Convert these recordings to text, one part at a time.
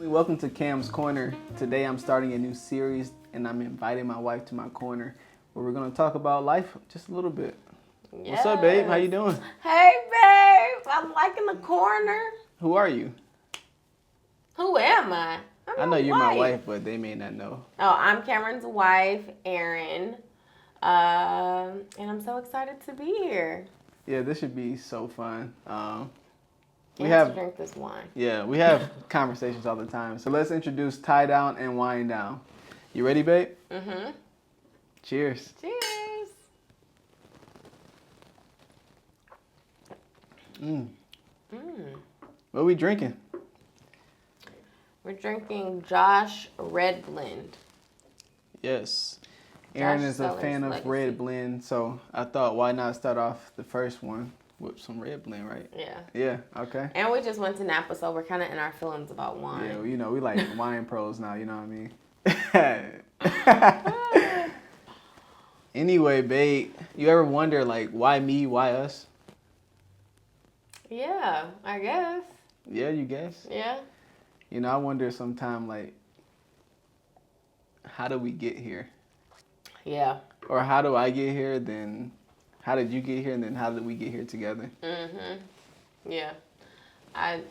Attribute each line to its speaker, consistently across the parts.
Speaker 1: Welcome to Cam's Corner. Today I'm starting a new series and I'm inviting my wife to my corner where we're going to talk about life just a little bit.
Speaker 2: Yes.
Speaker 1: What's up, babe? How you doing?
Speaker 2: Hey, babe. I'm liking the corner.
Speaker 1: Who are you?
Speaker 2: Who am I?
Speaker 1: I know you're my wife, but they may not know.
Speaker 2: Oh, I'm Cameron's wife, Erin. And I'm so excited to be here.
Speaker 1: Yeah, this should be so fun.
Speaker 2: We have to drink this wine.
Speaker 1: Yeah, we have conversations all the time. So let's introduce tie down and wind down. You ready, babe?
Speaker 2: Mm-hmm.
Speaker 1: Cheers.
Speaker 2: Cheers.
Speaker 1: What are we drinking?
Speaker 2: We're drinking Josh Red Blend.
Speaker 1: Yes. Erin is a fan of red blend, so I thought why not start off the first one with some red blend, right?
Speaker 2: Yeah.
Speaker 1: Yeah, okay.
Speaker 2: And we just went to Napa, so we're kind of in our feelings about wine.
Speaker 1: Yeah, you know, we like wine pros now, you know what I mean? Anyway, babe, you ever wonder, like, why me, why us?
Speaker 2: Yeah, I guess.
Speaker 1: Yeah, you guess?
Speaker 2: Yeah.
Speaker 1: You know, I wonder sometime, like, how did we get here?
Speaker 2: Yeah.
Speaker 1: Or how do I get here, then how did you get here, and then how did we get here together?
Speaker 2: Mm-hmm. Yeah. I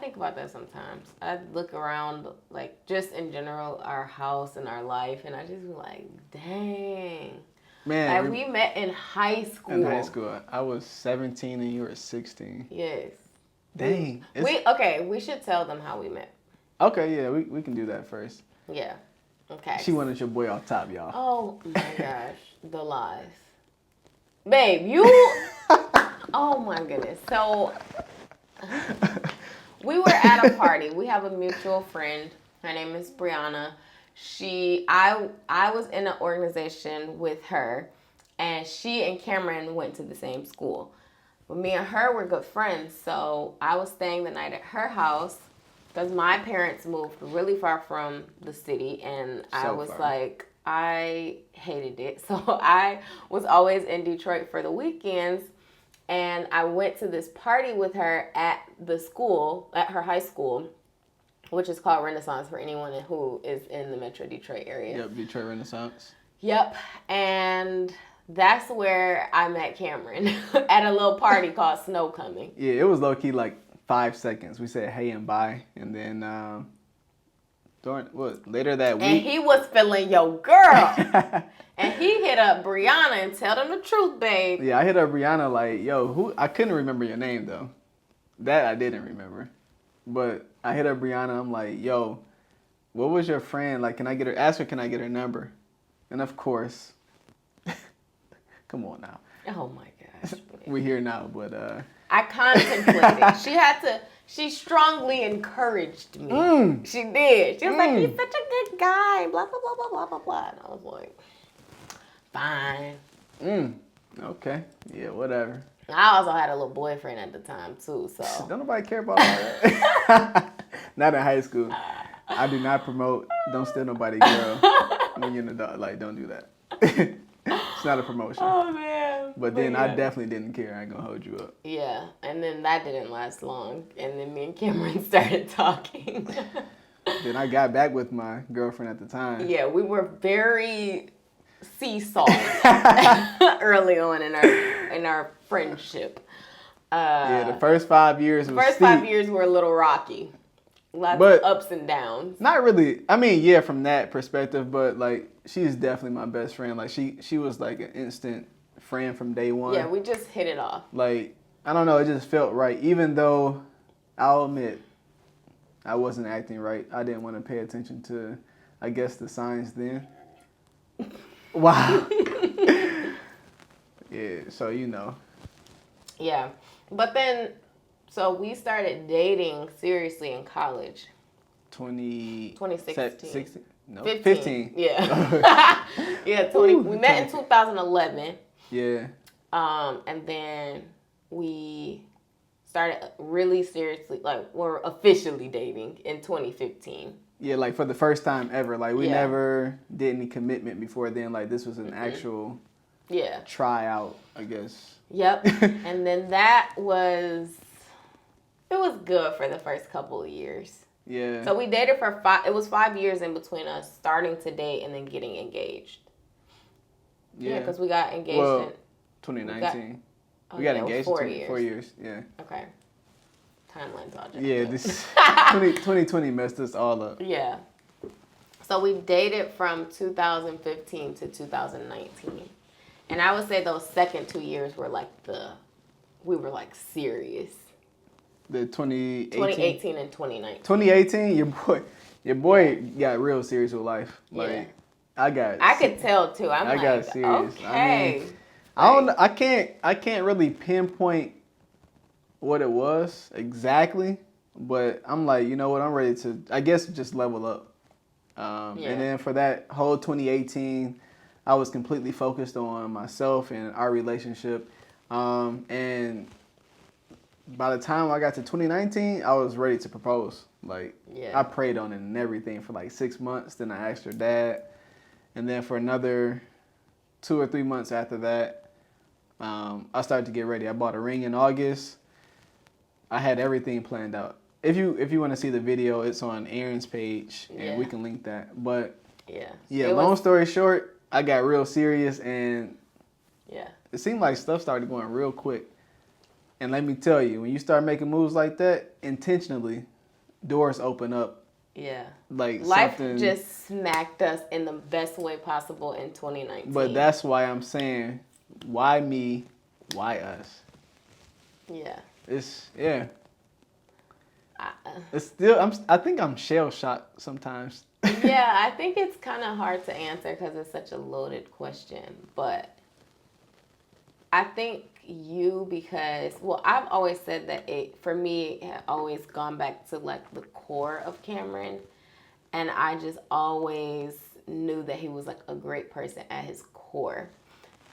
Speaker 2: think about that sometimes. I look around, like, just in general, our house and our life, and I just be like, dang.
Speaker 1: Man.
Speaker 2: Like, we met in high school.
Speaker 1: In high school. I was 17 and you were 16.
Speaker 2: Yes.
Speaker 1: Dang.
Speaker 2: We should tell them how we met.
Speaker 1: Okay, yeah, we can do that first.
Speaker 2: Yeah. Okay.
Speaker 1: She wanted your boy off top, y'all.
Speaker 2: Oh, my gosh. The lies. Babe, you... Oh, my goodness. So... We were at a party. We have a mutual friend. Her name is Brianna. I was in an organization with her, and she and Cameron went to the same school. But me and her were good friends, so I was staying the night at her house because my parents moved really far from the city, and I was like, I hated it. So I was always in Detroit for the weekends. And I went to this party with her at the school, at her high school, which is called Renaissance for anyone who is in the Metro Detroit area.
Speaker 1: Yep, Detroit Renaissance.
Speaker 2: Yep. And that's where I met Cameron at a little party called Snow Coming.
Speaker 1: Yeah, it was low-key like 5 seconds. We said hey and bye. And then later that week.
Speaker 2: And he was feeling your girl. And he hit up Brianna and tell them the truth, babe.
Speaker 1: Yeah, I hit up Brianna like, yo, I couldn't remember your name, though. That I didn't remember. But I hit up Brianna. I'm like, yo, what was your friend? Like, can I get her number? And of course, come on now.
Speaker 2: Oh, my gosh.
Speaker 1: We're here now, but...
Speaker 2: I contemplated. She strongly encouraged me. She did. She was like, he's such a good guy, blah, blah, blah, blah, blah, blah, blah. And I was like... Fine.
Speaker 1: Okay. Yeah, whatever.
Speaker 2: I also had a little boyfriend at the time, too, so...
Speaker 1: Don't nobody care about all that. Not in high school. I do not promote don't steal nobody girl when you're an adult. Like, don't do that. It's not a promotion.
Speaker 2: Oh, man.
Speaker 1: But then I definitely didn't care. I ain't gonna hold you up.
Speaker 2: Yeah, and then that didn't last long. And then me and Cameron started talking.
Speaker 1: Then I got back with my girlfriend at the time.
Speaker 2: Yeah, we were very... seesaw early on in our friendship.
Speaker 1: The first 5 years was
Speaker 2: First
Speaker 1: steep.
Speaker 2: 5 years were a little rocky. Lots of ups and downs.
Speaker 1: Not really. I mean, yeah, from that perspective, but like she's definitely my best friend. Like she was like an instant friend from day one.
Speaker 2: Yeah, we just hit it off.
Speaker 1: Like, I don't know, it just felt right. Even though I'll admit I wasn't acting right. I didn't want to pay attention to, I guess, the signs then. Wow. Yeah, so you know.
Speaker 2: Yeah. But then, so we started dating seriously in college.
Speaker 1: 2016. No,
Speaker 2: 15.
Speaker 1: Yeah.
Speaker 2: Yeah, we met in 2011.
Speaker 1: Yeah.
Speaker 2: And then we started really seriously, like, we're officially dating in 2015.
Speaker 1: Yeah, like for the first time ever. Like we never did any commitment before then. Like this was an actual tryout, I guess.
Speaker 2: Yep. And then it was good for the first couple of years.
Speaker 1: Yeah.
Speaker 2: So we dated for 5. It was 5 years in between us starting to date and then getting engaged. Yeah, because we got engaged
Speaker 1: well,
Speaker 2: in
Speaker 1: 2019. We
Speaker 2: yeah,
Speaker 1: got engaged
Speaker 2: 4
Speaker 1: in
Speaker 2: years.
Speaker 1: 4 years. Yeah.
Speaker 2: Okay. Timeline's all jacked
Speaker 1: Yeah,
Speaker 2: up.
Speaker 1: this 2020 messed us all up.
Speaker 2: Yeah. So we dated from 2015 to 2019. And I would say those second 2 years were like we were like serious.
Speaker 1: The 2018.
Speaker 2: 2018 and 2019.
Speaker 1: 2018, your boy got real serious with life. Like
Speaker 2: Yeah.
Speaker 1: I
Speaker 2: could tell too. I
Speaker 1: got serious.
Speaker 2: Okay.
Speaker 1: I can't really pinpoint what it was exactly, but I'm like, you know what, I'm ready to, I guess, just level up. And then for that whole 2018, I was completely focused on myself and our relationship. And by the time I got to 2019, I was ready to propose. Like, I prayed on it and everything for like 6 months. Then I asked her dad. And then for another 2 or 3 months after that, I started to get ready. I bought a ring in August. I had everything planned out. If you want to see the video, it's on Aaron's page, and we can link that. But long story short, I got real serious, and it seemed like stuff started going real quick. And let me tell you, when you start making moves like that, intentionally, doors open up.
Speaker 2: Yeah.
Speaker 1: Like
Speaker 2: life
Speaker 1: something,
Speaker 2: just smacked us in the best way possible in 2019.
Speaker 1: But that's why I'm saying, why me? Why us?
Speaker 2: Yeah.
Speaker 1: It's still, I think I'm shell shocked sometimes.
Speaker 2: Yeah, I think it's kind of hard to answer because it's such a loaded question. But I think because I've always said that for me, it had always gone back to like the core of Cameron. And I just always knew that he was like a great person at his core.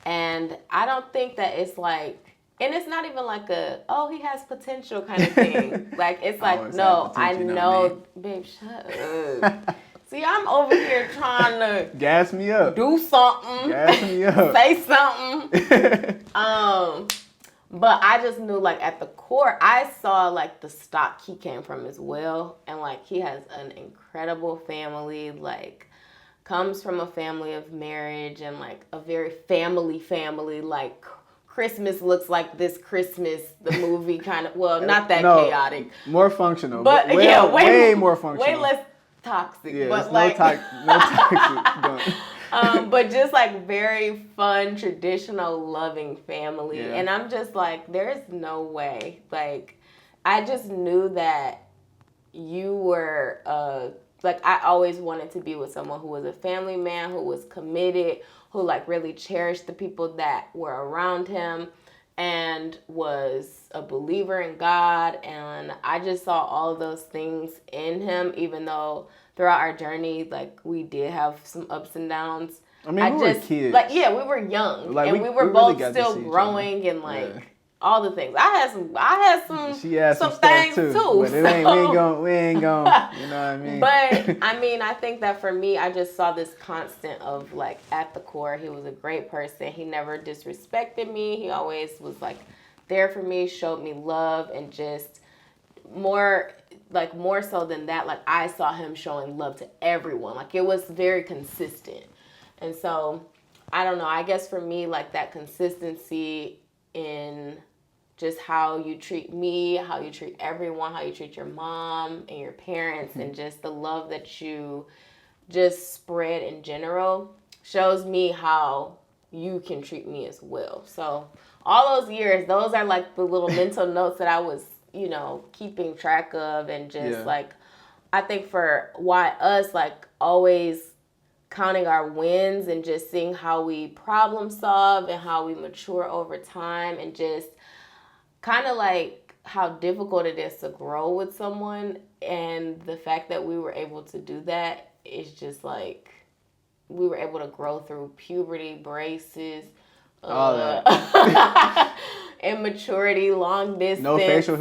Speaker 2: And I don't think that it's like, and it's not even like he has potential kind of thing. Like, it's like, no, I know, babe, shut up. See, I'm over here trying to
Speaker 1: gas me up,
Speaker 2: do something,
Speaker 1: gas me up,
Speaker 2: say something. But I just knew, like, at the core, I saw like the stock he came from as well, and like he has an incredible family. Like, comes from a family of marriage and like a very family. Like, Christmas looks like this Christmas, the movie kind of, not that chaotic.
Speaker 1: More functional.
Speaker 2: But
Speaker 1: way more functional.
Speaker 2: Way less toxic.
Speaker 1: Yeah,
Speaker 2: but
Speaker 1: like, no toxic.
Speaker 2: But just like very fun, traditional, loving family.
Speaker 1: Yeah.
Speaker 2: And I'm just like, there's no way. Like, I just knew that you were, like, I always wanted to be with someone who was a family man, who was committed, who like really cherished the people that were around him and was a believer in God. And I just saw all of those things in him, even though throughout our journey, like, we did have some ups and downs.
Speaker 1: I mean, we were kids.
Speaker 2: Like, we were young,
Speaker 1: like,
Speaker 2: and we were both still growing and like all the things. I had some
Speaker 1: she had some
Speaker 2: things
Speaker 1: too.
Speaker 2: But
Speaker 1: it ain't, we ain't going, you know what I mean?
Speaker 2: But I mean, I think that for me, I just saw this constant of like, at the core, he was a great person. He never disrespected me. He always was like there for me, showed me love, and just more so than that, like, I saw him showing love to everyone. Like, it was very consistent. And so, I don't know, I guess for me, like, that consistency in just how you treat me, how you treat everyone, how you treat your mom and your parents, and just the love that you just spread in general shows me how you can treat me as well. So all those years, those are like the little mental notes that I was, keeping track of, and just like, I think for why us, like, always counting our wins and just seeing how we problem solve and how we mature over time, and just kind of like how difficult it is to grow with someone, and the fact that we were able to do that is just like, we were able to grow through puberty, braces, immaturity, long distance.
Speaker 1: No facial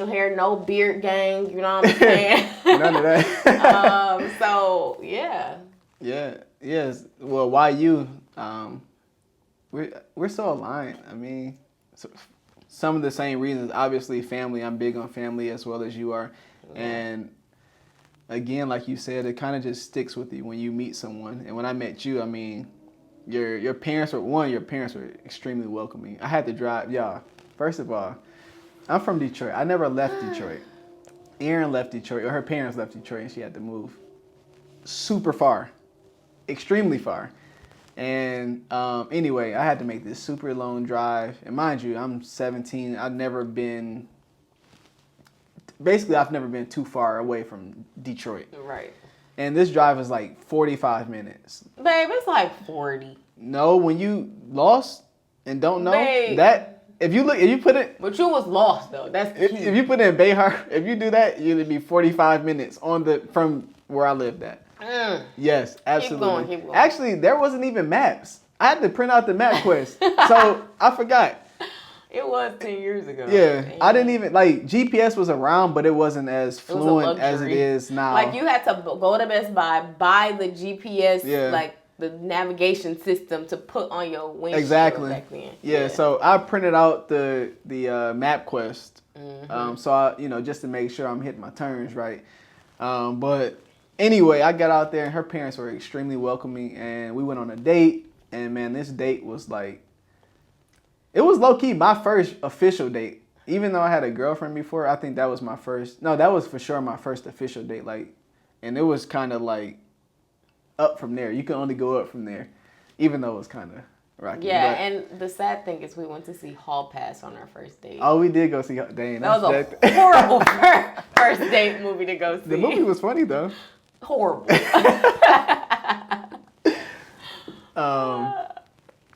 Speaker 1: hair.
Speaker 2: No beard gang, you know what I'm saying?
Speaker 1: None of that.
Speaker 2: So, yeah.
Speaker 1: Yeah, yes. Well, why you? We're so aligned. I mean, some of the same reasons. Obviously, family. I'm big on family as well as you are. Yeah. And again, like you said, it kind of just sticks with you when you meet someone. And when I met you, I mean, your parents were extremely welcoming. I had to drive, y'all. First of all, I'm from Detroit. I never left Detroit. Erin left Detroit, or her parents left Detroit, and she had to move super far, extremely far. And anyway, I had to make this super long drive. And mind you, I'm 17. I've never been too far away from Detroit.
Speaker 2: Right.
Speaker 1: And this drive is like 45 minutes.
Speaker 2: Babe, it's like 40.
Speaker 1: No, when you lost and don't know
Speaker 2: Babe.
Speaker 1: that, if you put it.
Speaker 2: But you was lost though. That's the key.
Speaker 1: If you put it in Bayhar, if you do that, it'd be 45 minutes from where I lived at. Yes, absolutely.
Speaker 2: Keep going.
Speaker 1: Actually, there wasn't even maps. I had to print out the MapQuest, so I forgot.
Speaker 2: It was 10 years ago.
Speaker 1: Yeah,
Speaker 2: Dang.
Speaker 1: I didn't even GPS was around, but it wasn't as fluent as it is now.
Speaker 2: Like you had to go to Best buy the GPS,
Speaker 1: Yeah.
Speaker 2: like the navigation system to put on your windshield
Speaker 1: Exactly.
Speaker 2: back then.
Speaker 1: Yeah, so I printed out the MapQuest, so I, just to make sure I'm hitting my turns right. But anyway, I got out there and her parents were extremely welcoming, and we went on a date. And man, this date was like, it was low key my first official date. Even though I had a girlfriend before, I think that was my first. No, that was for sure my first official date. Like, and it was kind of like up from there. You can only go up from there, even though it was kind of rocky.
Speaker 2: Yeah,
Speaker 1: but,
Speaker 2: and the sad thing is we went to see Hall Pass on our first date.
Speaker 1: oh, we did go see. Dang,
Speaker 2: that was a horrible first date movie to go see.
Speaker 1: The movie was funny though.
Speaker 2: Horrible.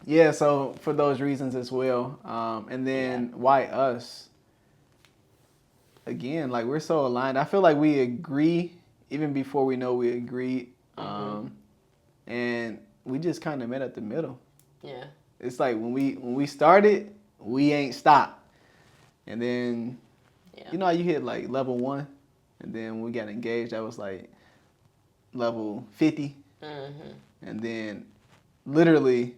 Speaker 1: Yeah, so for those reasons as well. And then why us? Again, like we're so aligned. I feel like we agree even before we know we agreed. And we just kind of met at the middle.
Speaker 2: Yeah.
Speaker 1: It's like when we started, we ain't stopped. And then, you know how you hit like level 1? And then when we got engaged, that was like level 50. And then literally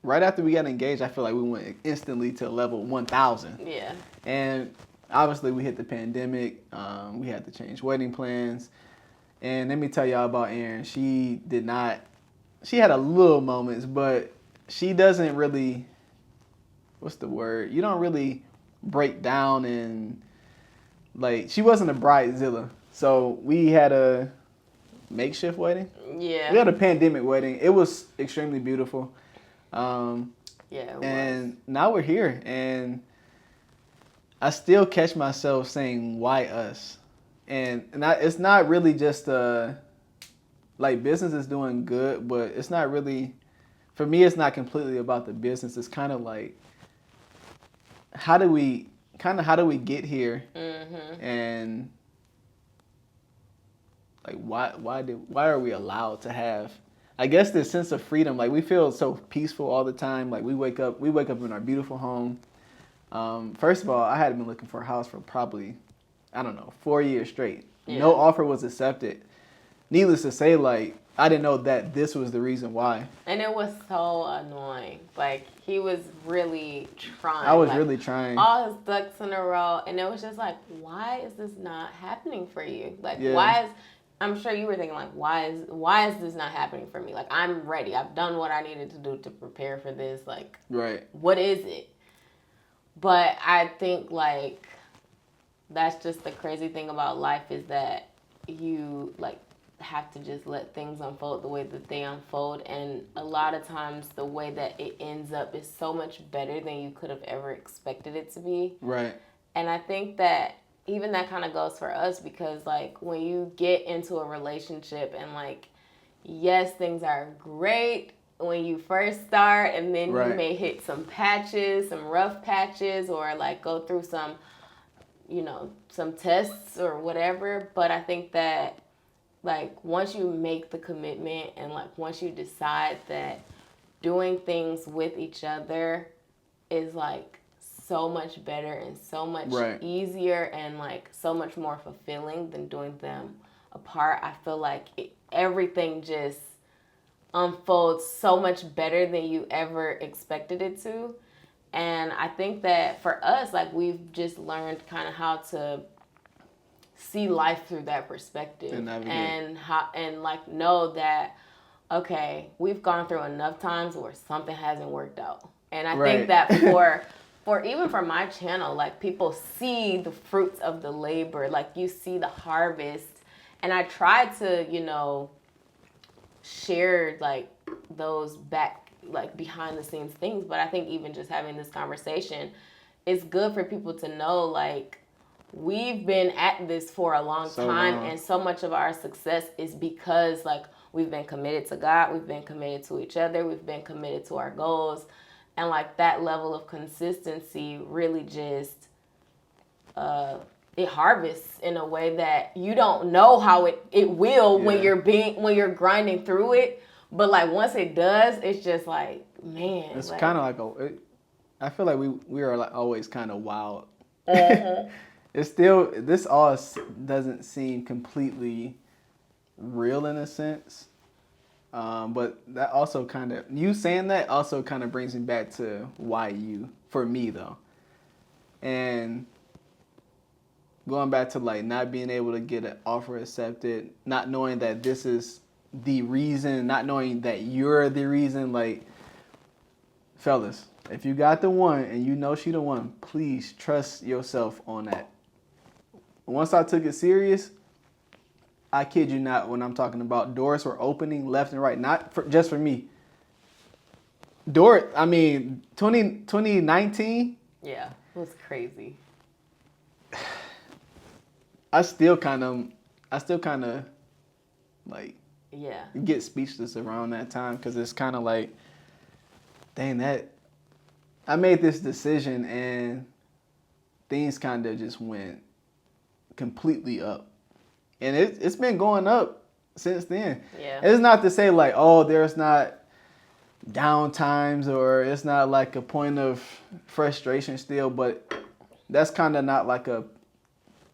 Speaker 1: right after we got engaged, I feel like we went instantly to level 1,000.
Speaker 2: Yeah.
Speaker 1: And obviously we hit the pandemic. We had to change wedding plans. And let me tell y'all about Erin. She had a little moments, but she doesn't really, what's the word? You don't really break down and like, she wasn't a bridezilla. So we had a makeshift wedding.
Speaker 2: Yeah.
Speaker 1: We had a pandemic wedding. It was extremely beautiful.
Speaker 2: And
Speaker 1: now we're here, and I still catch myself saying, "Why us?" And it's not really just like business is doing good, but it's not really, for me. It's not completely about the business. It's kind of like how do we get here, and like why are we allowed to have? I guess this sense of freedom, like we feel so peaceful all the time. Like we wake up in our beautiful home. First of all, I had been looking for a house for probably, 4 years straight. Yeah. No offer was accepted. Needless to say, like I didn't know that this was the reason why.
Speaker 2: And it was so annoying. Like he was really trying.
Speaker 1: I was really trying.
Speaker 2: All his ducks in a row, and it was just like, why is this not happening for you? Like why is I'm sure you were thinking like, why is this not happening for me? Like I'm ready. I've done what I needed to do to prepare for this. Like,
Speaker 1: right.
Speaker 2: What is it? But I think like that's just the crazy thing about life is that you like have to just let things unfold the way that they unfold, and a lot of times the way that it ends up is so much better than you could have ever expected it to be.
Speaker 1: Right.
Speaker 2: And I think that even that kind of goes for us because like when you get into a relationship and like yes, things are great when you first start, and then you may hit some patches, some rough patches, or like go through some some tests or whatever. But I think that like once you make the commitment and like once you decide that doing things with each other is like so much better and so much easier and like so much more fulfilling than doing them apart, I feel like everything just unfolds so much better than you ever expected it to. And I think that for us, like we've just learned kind of how to see life through that perspective
Speaker 1: And navigate.
Speaker 2: and like know that, okay, we've gone through enough times where something hasn't worked out. And I think that for even for my channel, like people see the fruits of the labor, like you see the harvest. And I try to, share like those back, like behind the scenes things. But I think even just having this conversation, it's good for people to know, like, we've been at this for a long time, and so much of our success is because, like, we've been committed to God, we've been committed to each other, we've been committed to our goals, and like that level of consistency really just it harvests in a way that you don't know how it will when you're grinding through it, but like once it does, it's just like, man,
Speaker 1: it's
Speaker 2: like,
Speaker 1: kind of like I feel like we are like always kind of wild. It's still, this all doesn't seem completely real in a sense, but that also kind of, you saying that also kind of brings me back to why you, for me though, and going back to like not being able to get an offer accepted, not knowing that this is the reason, not knowing that you're the reason. Like, fellas, if you got the one and you know she the one, please trust yourself on that. Once I took it serious, I kid you not, when I'm talking about doors were opening left and right, not just for me. 2019.
Speaker 2: Yeah, it was crazy.
Speaker 1: I still kind of like get speechless around that time, because it's kind of like, dang, that I made this decision and things kind of just went completely up, and it's been going up since then.
Speaker 2: Yeah,
Speaker 1: it's not to say like, oh, there's not down times or it's not like a point of frustration still, but that's kind of not like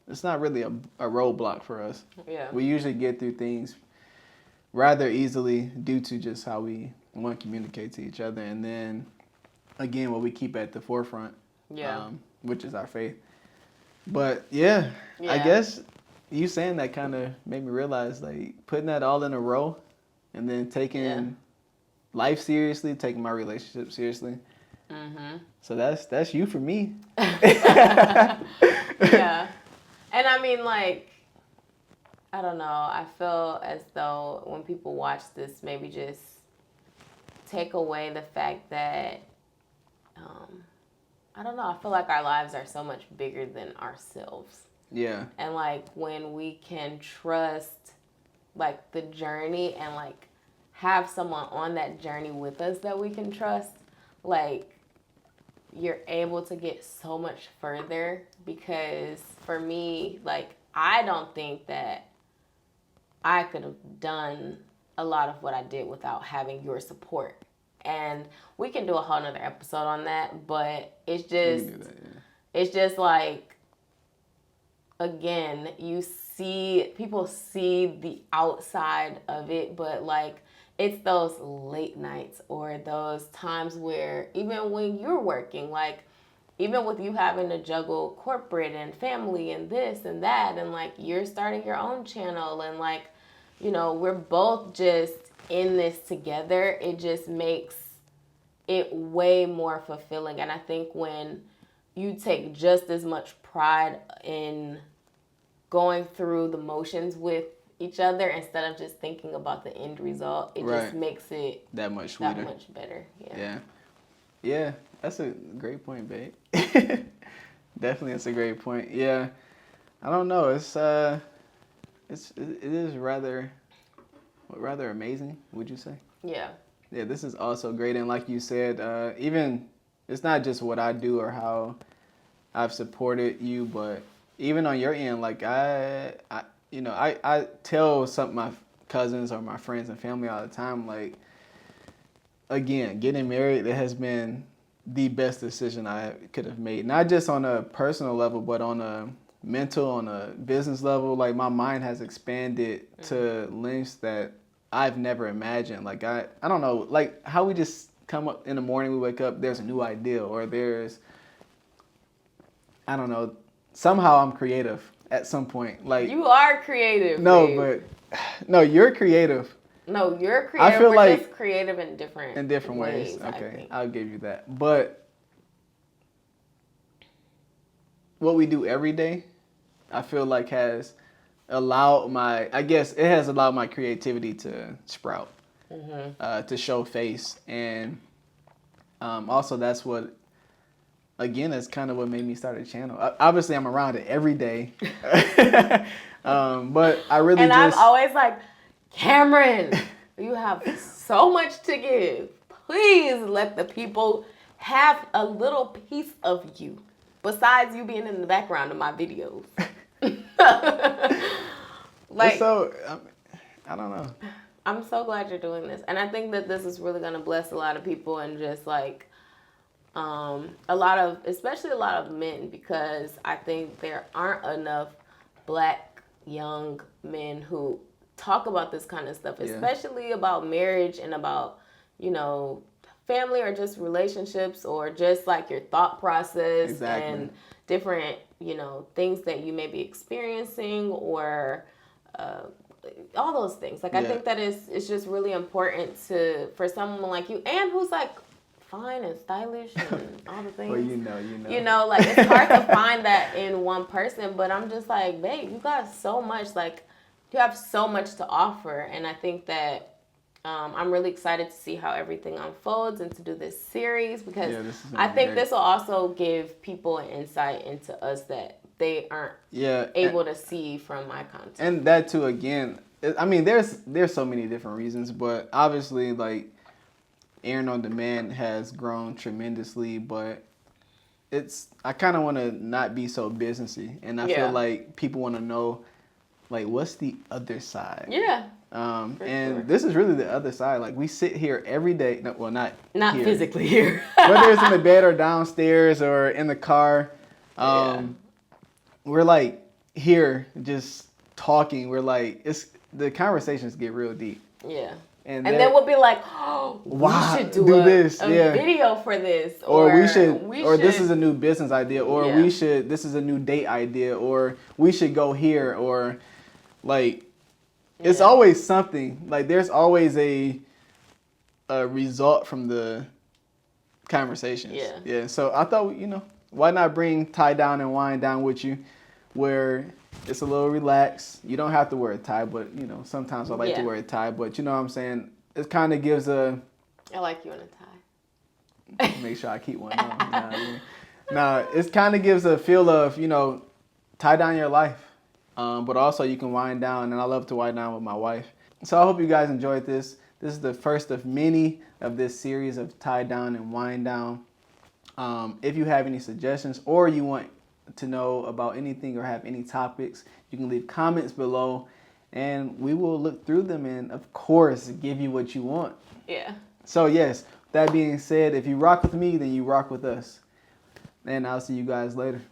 Speaker 1: it's not really a roadblock for us.
Speaker 2: Yeah.
Speaker 1: We usually get through things rather easily due to just how we want to communicate to each other. And then, again, what we keep at the forefront, which is our faith. But, I guess you saying that kind of made me realize, like, putting that all in a row and then taking life seriously, taking my relationship seriously. Mm-hmm. So that's you for me.
Speaker 2: Yeah. And I mean, like, I don't know. I feel as though when people watch this, maybe just take away the fact that, I don't know. I feel like our lives are so much bigger than ourselves.
Speaker 1: Yeah.
Speaker 2: And, like, when we can trust, like, the journey and, like, have someone on that journey with us that we can trust, like, you're able to get so much further. Because for me, like, I don't think that I could have done a lot of what I did without having your support. And we can do a whole nother episode on that, but it's just, it's just like, again, people see the outside of it, but like, it's those late nights or those times where even when you're working, like, even with you having to juggle corporate and family and this and that, and like you're starting your own channel, and like, we're both just in this together, it just makes it way more fulfilling. And I think when you take just as much pride in going through the motions with each other instead of just thinking about the end result, it just makes it
Speaker 1: that much sweeter,
Speaker 2: that much better.
Speaker 1: Yeah, that's a great point, babe. Definitely, that's a great point. Yeah, I don't know. It is rather amazing. Would you say?
Speaker 2: Yeah.
Speaker 1: Yeah, this is also great, and like you said, even it's not just what I do or how I've supported you, but even on your end, like I tell some of my cousins or my friends and family all the time, like, again, getting married, it has been the best decision I could have made. Not just on a personal level, but on a mental, on a business level. Like, my mind has expanded to lengths that I've never imagined. Like, I don't know, like how we just come up in the morning, we wake up, there's a new idea, or there's, I don't know, somehow I'm creative at some point. Like
Speaker 2: You are creative.
Speaker 1: no,
Speaker 2: babe.
Speaker 1: but no, you're creative
Speaker 2: No, you're creative.
Speaker 1: I feel
Speaker 2: We're
Speaker 1: like
Speaker 2: just creative in different
Speaker 1: ways.
Speaker 2: I
Speaker 1: Okay,
Speaker 2: think.
Speaker 1: I'll give you that. But what we do every day, I feel like has allowed my creativity to sprout, to show face, and also that's what. Again, that's kind of what made me start a channel. Obviously, I'm around it every day, but I really
Speaker 2: And I'm
Speaker 1: just
Speaker 2: always like, Cameron, you have so much to give. Please let the people have a little piece of you, besides you being in the background of my videos. Like,
Speaker 1: so I don't know.
Speaker 2: I'm so glad you're doing this, and I think that this is really gonna bless a lot of people and just like. Especially a lot of men, because I think there aren't enough black young men who talk about this kind of stuff, especially about marriage and about, family or just relationships or just like your thought process and different, things that you may be experiencing or all those things. Like I think that it's just really important for someone like you and who's like fine and stylish and all the things.
Speaker 1: Well, you know.
Speaker 2: Like it's hard to find that in one person, but I'm just like, babe, you got so much, like you have so much to offer. And I think that I'm really excited to see how everything unfolds and to do this series because I think this will also give people an insight into us that they aren't able to see from my content.
Speaker 1: And that too, again, I mean, there's so many different reasons, but obviously like Aaron on Demand has grown tremendously, but I kind of want to not be so businessy, and I feel like people want to know, like, what's the other side?
Speaker 2: Yeah.
Speaker 1: This is really the other side. Like we sit here every day. No, well, not here.
Speaker 2: Physically here.
Speaker 1: Whether it's in the bed or downstairs or in the car, we're like here just talking. We're like the conversations get real deep.
Speaker 2: Yeah. And then we'll be like, oh,
Speaker 1: wow,
Speaker 2: we should do
Speaker 1: this.
Speaker 2: a video for this.
Speaker 1: Or we should, this is a new business idea. Or this is a new date idea. Or we should go here. Or like, it's always something. Like there's always a result from the conversations.
Speaker 2: Yeah.
Speaker 1: Yeah. So I thought, why not bring Tie Down and Wind Down with you where it's a little relaxed. You don't have to wear a tie, but, sometimes I like to wear a tie. But you know what I'm saying? It kind of gives I
Speaker 2: like you in a tie.
Speaker 1: Make sure I keep one on. It kind of gives a feel of, tie down your life. But also you can wind down, and I love to wind down with my wife. So I hope you guys enjoyed this. This is the first of many of this series of Tie Down and Wind Down. If you have any suggestions or you want to know about anything or have any topics, you can leave comments below and we will look through them and of course give you what you want.
Speaker 2: Yeah.
Speaker 1: So yes, that being said, if you rock with me, then you rock with us. And I'll see you guys later.